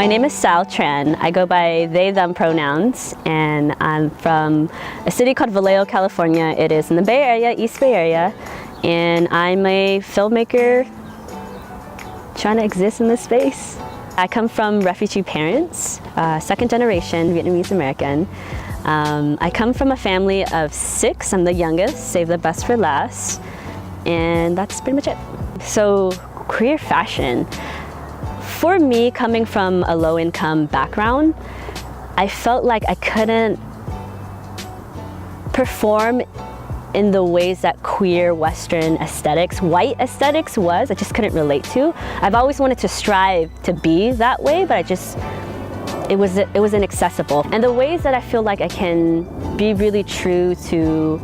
My name is Sal Tran. I go by they, them pronouns, and I'm from a city called Vallejo, California. It is in the Bay Area, East Bay Area, and I'm a filmmaker trying to exist in this space. I come from refugee parents, second generation Vietnamese American. I come from a family of 6. I'm the youngest, save the best for last, and that's pretty much it. So, queer fashion. For me, coming from a low-income background, I felt like I couldn't perform in the ways that queer Western aesthetics, white aesthetics was. I just couldn't relate to. I've always wanted to strive to be that way, but it was inaccessible. And the ways that I feel like I can be really true to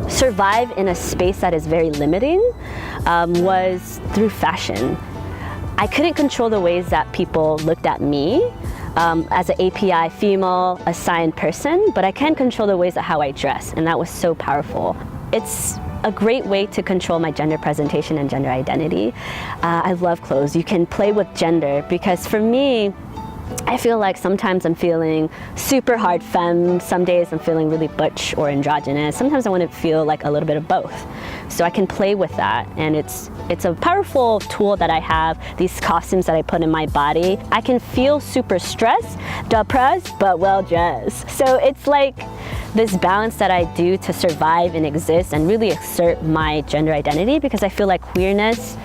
survive in a space that is very limiting was through fashion. I couldn't control the ways that people looked at me as an API female assigned person, but I can control the ways of how I dress, and that was so powerful. It's a great way to control my gender presentation and gender identity. I love clothes. You can play with gender because for me, I feel like sometimes I'm feeling super hard femme, some days I'm feeling really butch or androgynous. Sometimes I want to feel like a little bit of both. So I can play with that, and it's a powerful tool that I have, these costumes that I put in my body. I can feel super stressed, depressed, but well dressed. So it's like this balance that I do to survive and exist and really assert my gender identity, because I feel like queerness,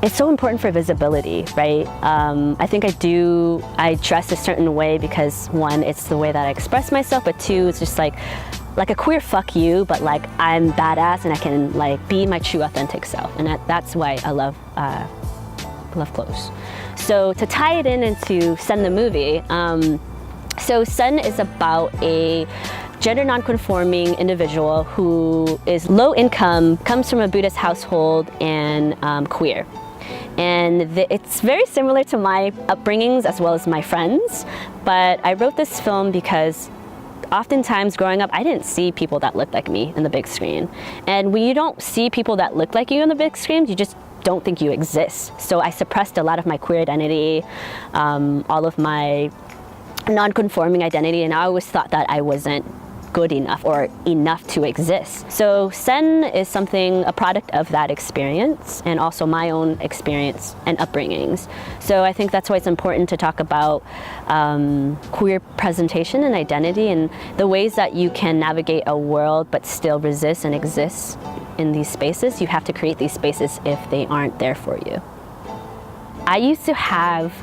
it's so important for visibility, right? I think I dress a certain way because 1, it's the way that I express myself, but 2, it's just like a queer fuck you, but like I'm badass and I can like be my true authentic self. And that's why I love clothes. So to tie it into Xanh the movie, so Xanh is about a gender non-conforming individual who is low income, comes from a Buddhist household, and queer. And it's very similar to my upbringings as well as my friends, but I wrote this film because oftentimes growing up, I didn't see people that looked like me in the big screen. And when you don't see people that look like you on the big screen, you just don't think you exist. So I suppressed a lot of my queer identity, all of my non-conforming identity, and I always thought that I wasn't good enough or enough to exist. So Xanh is a product of that experience and also my own experience and upbringings. So I think that's why it's important to talk about queer presentation and identity and the ways that you can navigate a world but still resist and exist in these spaces. You have to create these spaces if they aren't there for you. I used to have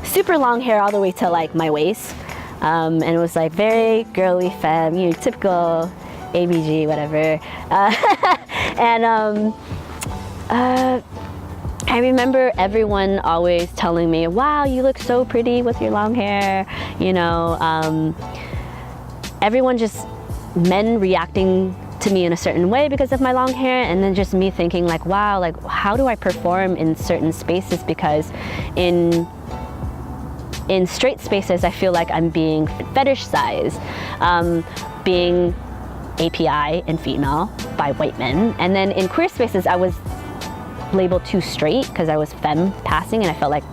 super long hair all the way to like my waist. And it was like very girly femme, typical ABG, whatever. I remember everyone always telling me, wow, you look so pretty with your long hair. Everyone men reacting to me in a certain way because of my long hair, and then just me thinking like, wow, like how do I perform in certain spaces? Because in straight spaces, I feel like I'm being fetishized, being API and female by white men. And then in queer spaces, I was labeled too straight because I was femme passing, and I felt like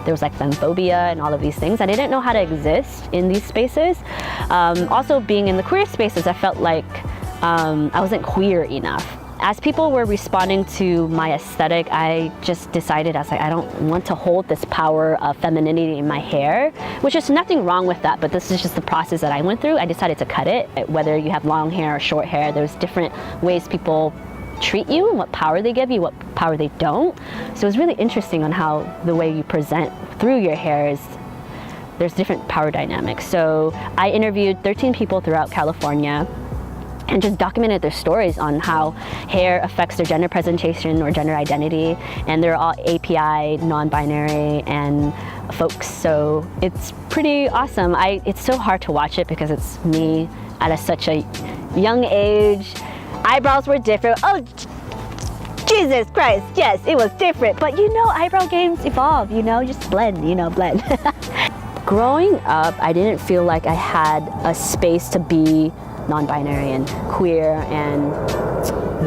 there was like femmephobia and all of these things. And I didn't know how to exist in these spaces. Also being in the queer spaces, I felt like I wasn't queer enough. As people were responding to my aesthetic, I just decided, I was like, I don't want to hold this power of femininity in my hair, which is nothing wrong with that, but this is just the process that I went through. I decided to cut it. Whether you have long hair or short hair, there's different ways people treat you and what power they give you, what power they don't. So it's really interesting on how the way you present through your hair there's different power dynamics. So I interviewed 13 people throughout California and just documented their stories on how hair affects their gender presentation or gender identity. And they're all API, non-binary, and folks. So it's pretty awesome. It's so hard to watch it because it's me at such a young age. Eyebrows were different. Oh, Jesus Christ, yes, it was different. But eyebrow games evolve, just blend, blend. Growing up, I didn't feel like I had a space to be non-binary and queer and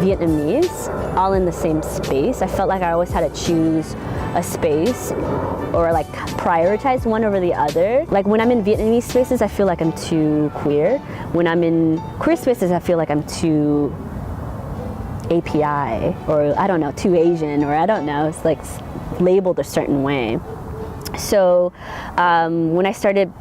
Vietnamese all in the same space. I felt like I always had to choose a space or like prioritize one over the other. Like when I'm in Vietnamese spaces, I feel like I'm too queer. When I'm in queer spaces, I feel like I'm too API, or I don't know, too Asian, or I don't know, it's like labeled a certain way. So when I started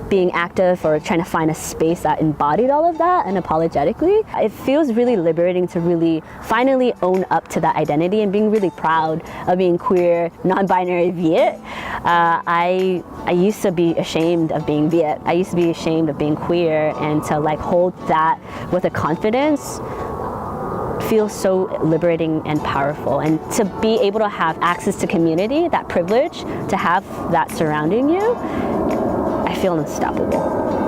being active or trying to find a space that embodied all of that unapologetically, it feels really liberating to really finally own up to that identity and being really proud of being queer, non-binary Viet. I used to be ashamed of being Viet. I used to be ashamed of being queer, and to like hold that with a confidence feels so liberating and powerful. And to be able to have access to community, that privilege, to have that surrounding you, I feel unstoppable.